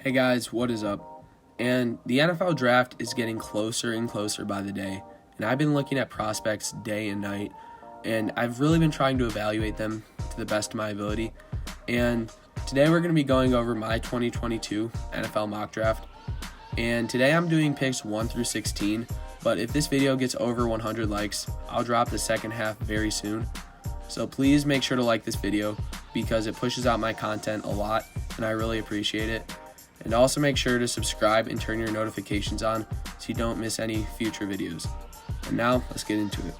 Hey guys, what is up? And the NFL draft is getting closer and closer by the day, and I've been looking at prospects day and night, and I've really been trying to evaluate them to the best of my ability. And today we're going to be going over my 2022 NFL mock draft. And today I'm doing picks 1 through 16, but if this video gets over 100 likes, I'll drop the second half very soon. So please make sure to like this video because it pushes out my content a lot, and I really appreciate it. And also make sure to subscribe and turn your notifications on so you don't miss any future videos. And now, let's get into it.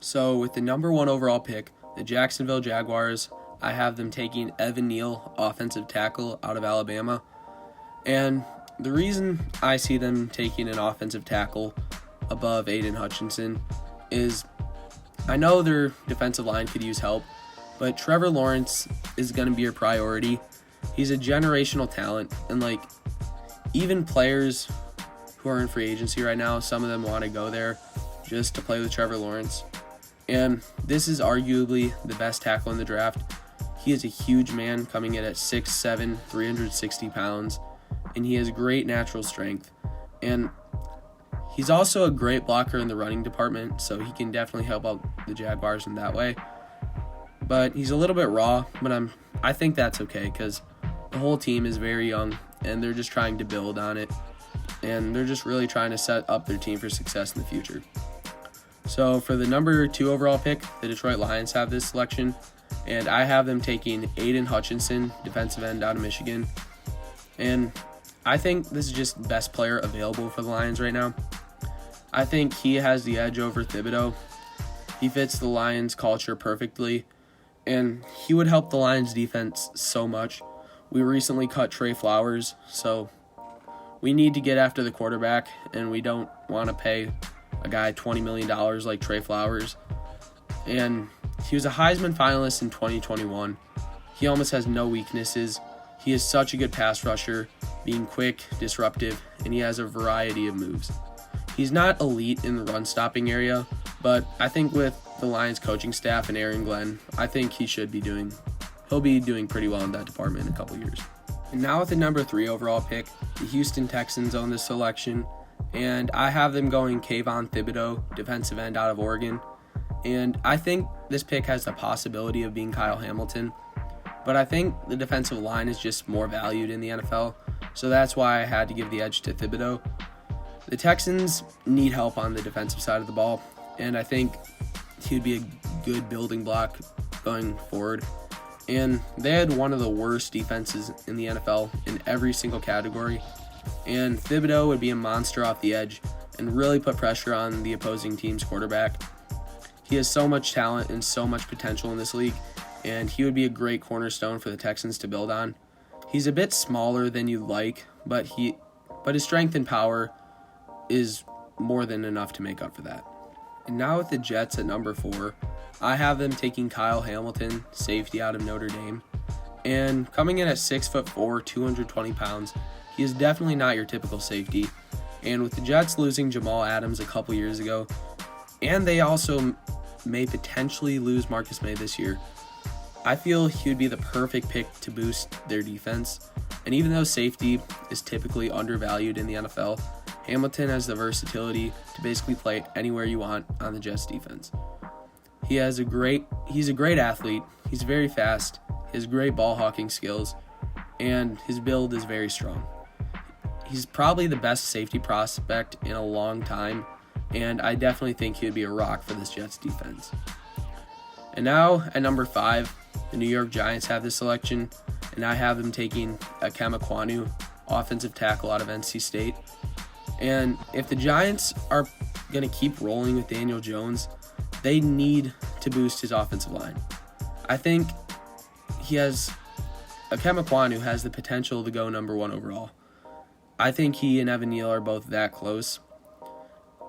So with the number 1 overall pick, the Jacksonville Jaguars, I have them taking Evan Neal, offensive tackle out of Alabama. And the reason I see them taking an offensive tackle above Aiden Hutchinson is I know their defensive line could use help, but Trevor Lawrence is going to be your priority. He's a generational talent, and even players who are in free agency right now, some of them want to go there just to play with Trevor Lawrence. And this is arguably the best tackle in the draft. He is a huge man, coming in at 6'7", 360 pounds, and he has great natural strength. And he's also a great blocker in the running department, so he can definitely help out the Jaguars in that way. But he's a little bit raw, but I think that's okay because the whole team is very young, and they're just trying to build on it, and they're just really trying to set up their team for success in the future. So for the number 2 overall pick, the Detroit Lions have this selection, and I have them taking Aiden Hutchinson, defensive end out of Michigan. And I think this is just the best player available for the Lions right now. I think he has the edge over Thibidoux. He fits the Lions culture perfectly, and he would help the Lions defense so much. We recently cut Trey Flowers, so we need to get after the quarterback, and we don't want to pay a guy $20 million like Trey Flowers. And he was a Heisman finalist in 2021. He almost has no weaknesses. He is such a good pass rusher, being quick, disruptive, and he has a variety of moves. He's not elite in the run-stopping area, but I think with the Lions coaching staff and Aaron Glenn, I think he'll be doing pretty well in that department in a couple years. And now with the number 3 overall pick, the Houston Texans own this selection, and I have them going KAYVON THIBIDOUX, defensive end out of Oregon. And I think this pick has the possibility of being Kyle Hamilton, but I think the defensive line is just more valued in the NFL, so that's why I had to give the edge to Thibidoux. The Texans need help on the defensive side of the ball, and I think he would be a good building block going forward. And they had one of the worst defenses in the NFL in every single category, and Thibidoux would be a monster off the edge and really put pressure on the opposing team's quarterback. He has so much talent and so much potential in this league, and he would be a great cornerstone for the Texans to build on. He's a bit smaller than you'd like, but his strength and power is more than enough to make up for that. And now with the Jets at number 4, I have them taking Kyle Hamilton, safety out of Notre Dame. And coming in at 6'4", 220 pounds, he is definitely not your typical safety. And with the Jets losing Jamal Adams a couple years ago, and they also may potentially lose Marcus May this year, I feel he would be the perfect pick to boost their defense. And even though safety is typically undervalued in the NFL, Hamilton has the versatility to basically play anywhere you want on the Jets defense. He's a great athlete, he's very fast, he has great ball hawking skills, and his build is very strong. He's probably the best safety prospect in a long time, and I definitely think he would be a rock for this Jets defense. And now at number 5, the New York Giants have this selection, and I have them taking Ikem Ekwonu, offensive tackle out of NC State. And if the Giants are going to keep rolling with Daniel Jones, they need to boost his offensive line. I think Ikem Ekwonu has the potential to go number 1 overall. I think he and Evan Neal are both that close.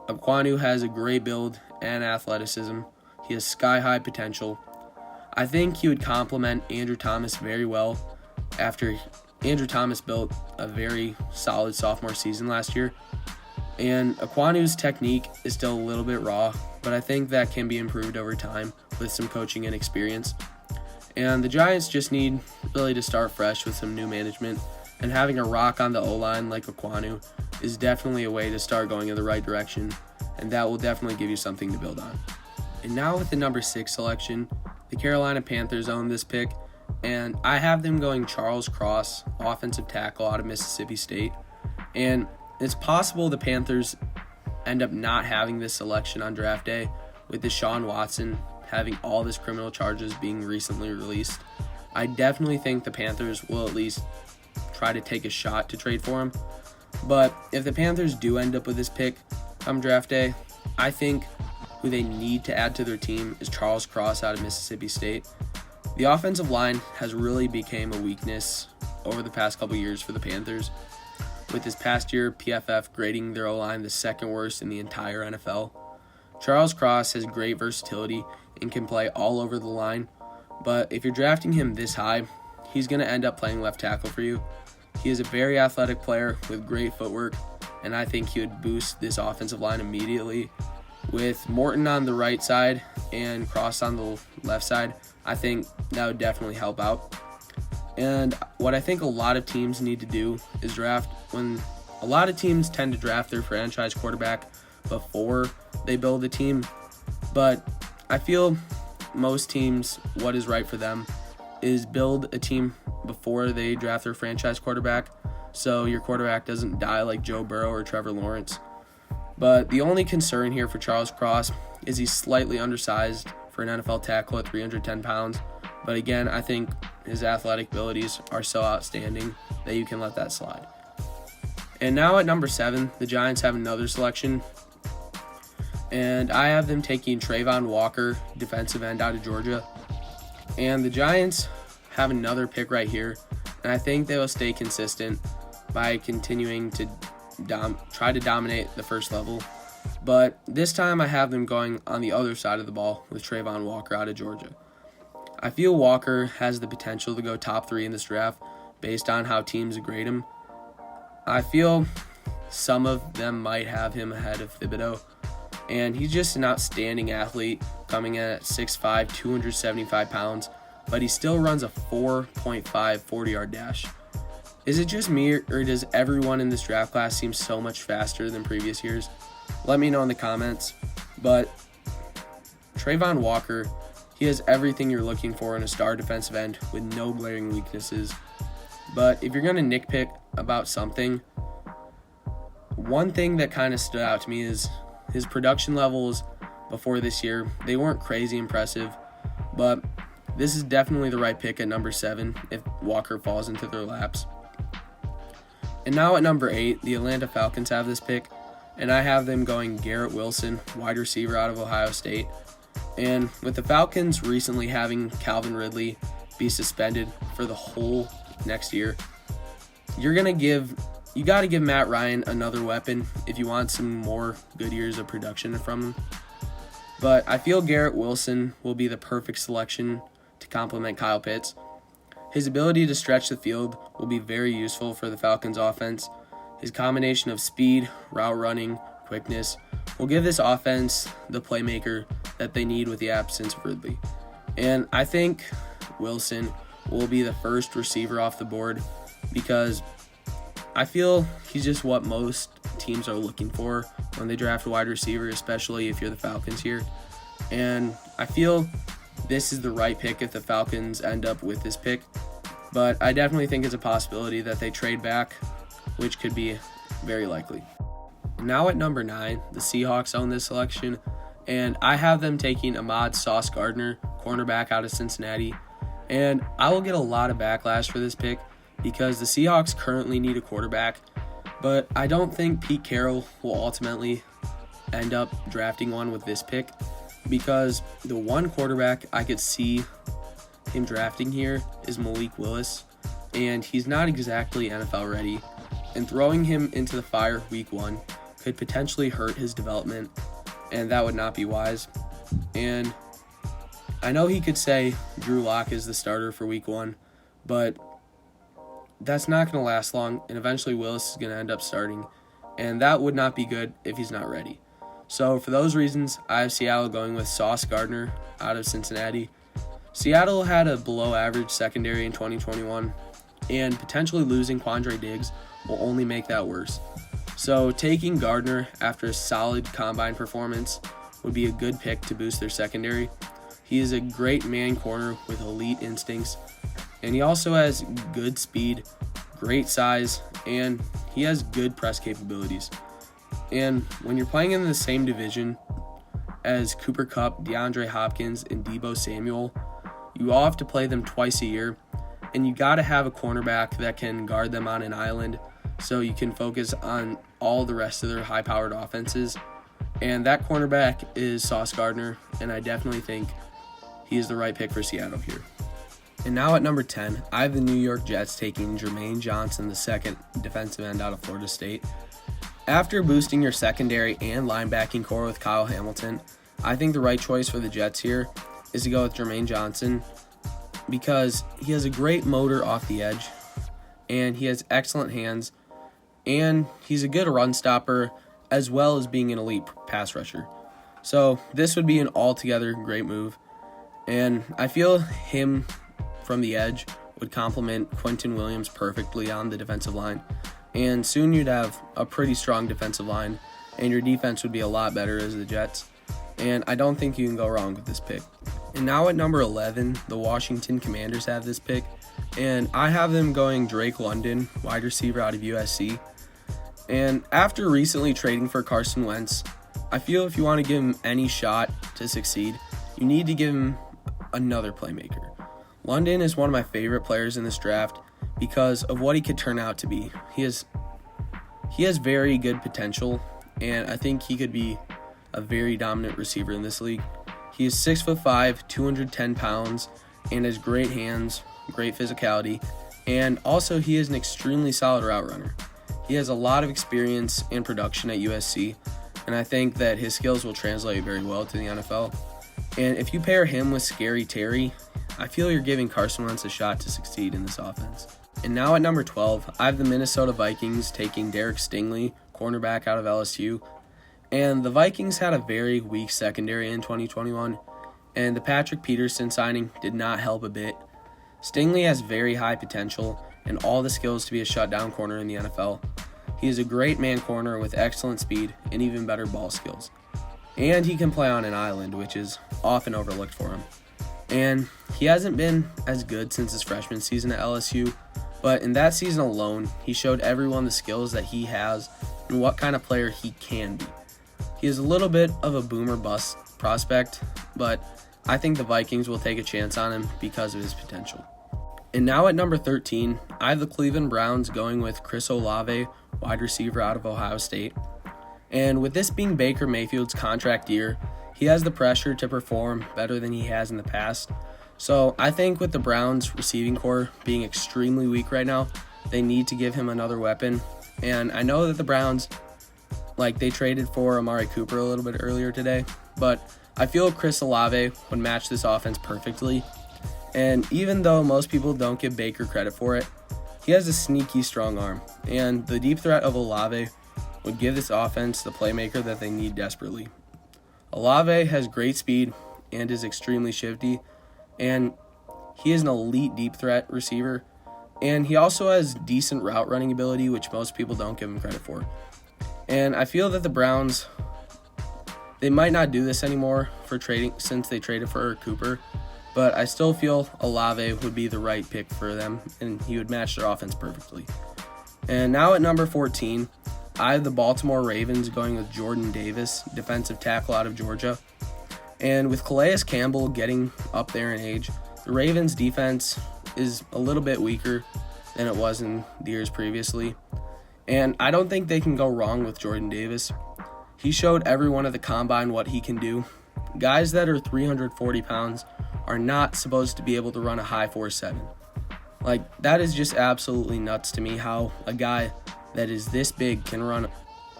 Ekwonu has a great build and athleticism. He has sky-high potential. I think he would complement Andrew Thomas very well after Andrew Thomas built a very solid sophomore season last year. And Ekwonu's technique is still a little bit raw, but I think that can be improved over time with some coaching and experience. And the Giants just need really to start fresh with some new management, and having a rock on the O-line like Ekwonu is definitely a way to start going in the right direction, and that will definitely give you something to build on. And now with the number 6 selection, the Carolina Panthers own this pick, and I have them going Charles Cross, offensive tackle out of Mississippi State. And it's possible the Panthers end up not having this selection on draft day, with Deshaun Watson having all of his criminal charges being recently released. I definitely think the Panthers will at least try to take a shot to trade for him. But if the Panthers do end up with this pick come draft day, I think who they need to add to their team is Charles Cross out of Mississippi State. The offensive line has really become a weakness over the past couple years for the Panthers, with this past year PFF grading their O-line the second worst in the entire NFL. Charles Cross has great versatility and can play all over the line, but if you're drafting him this high, he's going to end up playing left tackle for you. He is a very athletic player with great footwork, and I think he would boost this offensive line immediately. With Morton on the right side and Cross on the left side, I think that would definitely help out. And what I think a lot of teams need to do is draft, when a lot of teams tend to draft their franchise quarterback before they build a team, but I feel most teams, what is right for them is build a team before they draft their franchise quarterback, so your quarterback doesn't die like Joe Burrow or Trevor Lawrence. But the only concern here for Charles Cross is he's slightly undersized for an NFL tackle at 310 pounds. But again, I think his athletic abilities are so outstanding that you can let that slide. And now at number 7, the Giants have another selection. And I have them taking Travon Walker, defensive end out of Georgia. And the Giants have another pick right here. And I think they will stay consistent by continuing to try to dominate the first level. But this time I have them going on the other side of the ball with Travon Walker out of Georgia. I feel Walker has the potential to go top 3 in this draft based on how teams grade him. I feel some of them might have him ahead of Thibidoux, and he's just an outstanding athlete coming in at 6'5", 275 pounds, but he still runs a 4.5 40-yard dash. Is it just me, or does everyone in this draft class seem so much faster than previous years? Let me know in the comments. But Travon Walker, he has everything you're looking for in a star defensive end with no glaring weaknesses. But if you're going to nitpick about something, one thing that kind of stood out to me is his production levels before this year. They weren't crazy impressive, but this is definitely the right pick at number 7 if Walker falls into their laps. And now at number 8, the Atlanta Falcons have this pick, and I have them going Garrett Wilson, wide receiver out of Ohio State. And with the Falcons recently having Calvin Ridley be suspended for the whole next year, you got to give Matt Ryan another weapon if you want some more good years of production from him. But I feel Garrett Wilson will be the perfect selection to complement Kyle Pitts. His ability to stretch the field will be very useful for the Falcons offense. His combination of speed, route running, quickness will give this offense the playmaker that they need with the absence of Ridley. And I think Wilson will be the first receiver off the board because I feel he's just what most teams are looking for when they draft a wide receiver, especially if you're the Falcons here. And I feel this is the right pick if the Falcons end up with this pick. But I definitely think it's a possibility that they trade back, which could be very likely. Now at number 9, the Seahawks own this selection, and I have them taking AHMAD Sauce Gardner, cornerback out of Cincinnati. And I will get a lot of backlash for this pick because the Seahawks currently need a quarterback, but I don't think Pete Carroll will ultimately end up drafting one with this pick, because the one quarterback I could see him drafting here is Malik Willis, and he's not exactly NFL ready, and throwing him into the fire week 1 could potentially hurt his development, and that would not be wise. And I know he could say Drew Lock is the starter for week 1, but that's not going to last long, and eventually Willis is going to end up starting, and that would not be good if he's not ready. So for those reasons, I have Seattle going with Sauce Gardner out of Cincinnati. Seattle had a below-average secondary in 2021, and potentially losing Quandre Diggs will only make that worse. So taking Gardner after a solid combine performance would be a good pick to boost their secondary. He is a great man corner with elite instincts, and he also has good speed, great size, and he has good press capabilities. And when you're playing in the same division as Cooper Kupp, DeAndre Hopkins, and Deebo Samuel, you all have to play them twice a year, and you got to have a cornerback that can guard them on an island so you can focus on all the rest of their high-powered offenses. And that cornerback is Sauce Gardner, and I definitely think he is the right pick for Seattle here. And now at number 10, I have the New York Jets taking Jermaine Johnson, the second defensive end out of Florida State. After boosting your secondary and linebacking core with Kyle Hamilton, I think the right choice for the Jets here is to go with Jermaine Johnson because he has a great motor off the edge, and he has excellent hands, and he's a good run stopper as well as being an elite pass rusher. So this would be an altogether great move, and I feel him from the edge would complement Quentin Williams perfectly on the defensive line, and soon you'd have a pretty strong defensive line, and your defense would be a lot better as the Jets, and I don't think you can go wrong with this pick. And now at number 11, the Washington Commanders have this pick, and I have them going Drake London, wide receiver out of USC. And after recently trading for Carson Wentz, I feel if you want to give him any shot to succeed, you need to give him another playmaker. London is one of my favorite players in this draft because of what he could turn out to be. He has very good potential, and I think he could be a very dominant receiver in this league. He is 6'5", 210 pounds, and has great hands, great physicality, and also he is an extremely solid route runner. He has a lot of experience and production at USC, and I think that his skills will translate very well to the NFL. And if you pair him with Scary Terry, I feel you're giving Carson Wentz a shot to succeed in this offense. And now at number 12, I have the Minnesota Vikings taking Derek Stingley, cornerback out of LSU. And the Vikings had a very weak secondary in 2021, and the Patrick Peterson signing did not help a bit. Stingley has very high potential and all the skills to be a shutdown corner in the NFL. He is a great man corner with excellent speed and even better ball skills. And he can play on an island, which is often overlooked for him. And he hasn't been as good since his freshman season at LSU, but in that season alone, he showed everyone the skills that he has and what kind of player he can be. He is a little bit of a boomer bust prospect, but I think the Vikings will take a chance on him because of his potential. And now at number 13, I have the Cleveland Browns going with Chris Olave, wide receiver out of Ohio State. And with this being Baker Mayfield's contract year, he has the pressure to perform better than he has in the past. So I think with the Browns receiving core being extremely weak right now, they need to give him another weapon. And I know that the Browns, they traded for Amari Cooper a little bit earlier today, but I feel Chris Olave would match this offense perfectly. And even though most people don't give Baker credit for it, he has a sneaky strong arm, and the deep threat of Olave would give this offense the playmaker that they need desperately. Olave has great speed and is extremely shifty, and he is an elite deep threat receiver, and he also has decent route running ability, which most people don't give him credit for. And I feel that the Browns, they might not do this anymore for trading since they traded for Cooper, but I still feel Olave would be the right pick for them, and he would match their offense perfectly. And now at number 14, I have the Baltimore Ravens going with Jordan Davis, defensive tackle out of Georgia. And with Calais Campbell getting up there in age, the Ravens defense is a little bit weaker than it was in the years previously. And I don't think they can go wrong with Jordan Davis. He showed everyone at the combine what he can do. Guys that are 340 pounds are not supposed to be able to run a high 4.7. That is just absolutely nuts to me how a guy that is this big can run.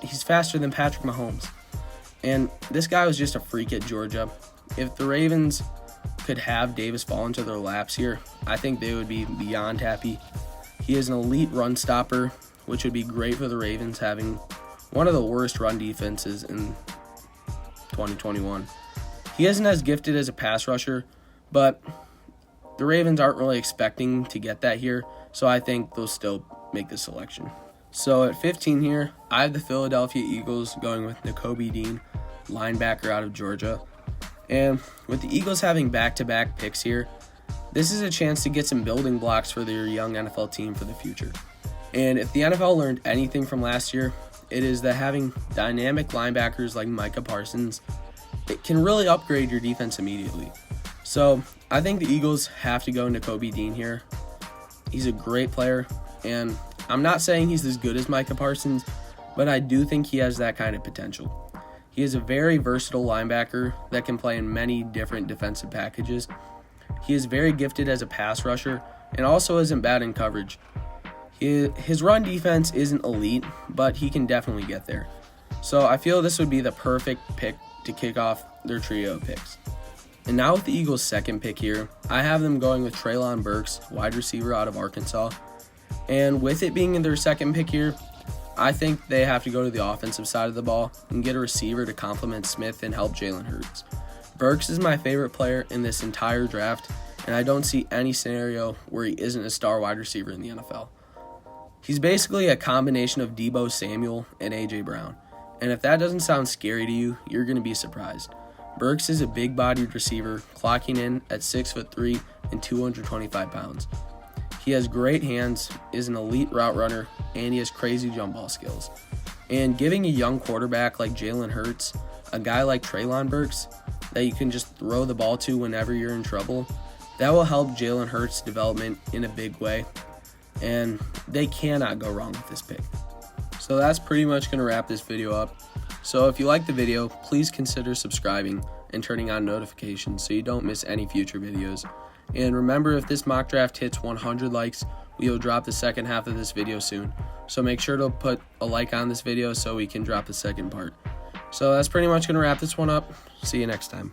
He's faster than Patrick Mahomes. And this guy was just a freak at Georgia. If the Ravens could have Davis fall into their laps here, I think they would be beyond happy. He is an elite run stopper, which would be great for the Ravens, having one of the worst run defenses in 2021. He isn't as gifted as a pass rusher, but the Ravens aren't really expecting to get that here, so I think they'll still make the selection. So at 15 here, I have the Philadelphia Eagles going with NAKOBE, linebacker out of Georgia. And with the Eagles having back-to-back picks here, this is a chance to get some building blocks for their young NFL team for the future. And if the NFL learned anything from last year, it is that having dynamic linebackers like Micah Parsons, it can really upgrade your defense immediately. So I think the Eagles have to go NAKOBE here. He's a great player, and I'm not saying he's as good as Micah Parsons, but I do think he has that kind of potential. He is a very versatile linebacker that can play in many different defensive packages. He is very gifted as a pass rusher and also isn't bad in coverage. His run defense isn't elite, but he can definitely get there. So I feel this would be the perfect pick to kick off their trio of picks. And now with the Eagles' second pick here, I have them going with TREYLON Burks, wide receiver out of Arkansas. And with it being in their second pick here, I think they have to go to the offensive side of the ball and get a receiver to complement Smith and help Jalen Hurts. Burks is my favorite player in this entire draft, and I don't see any scenario where he isn't a star wide receiver in the NFL. He's basically a combination of Deebo Samuel and A.J. Brown, and if that doesn't sound scary to you, you're going to be surprised. Burks is a big-bodied receiver, clocking in at 6'3" and 225 pounds. He has great hands, is an elite route runner, and he has crazy jump ball skills. And giving a young quarterback like Jalen Hurts, a guy like TREYLON Burks, that you can just throw the ball to whenever you're in trouble, that will help Jalen Hurts' development in a big way. And they cannot go wrong with this pick. So that's pretty much going to wrap this video up. So if you like the video, please consider subscribing and turning on notifications so you don't miss any future videos. And remember, if this mock draft hits 100 likes, we will drop the second half of this video soon. So make sure to put a like on this video so we can drop the second part. So that's pretty much going to wrap this one up. See you next time.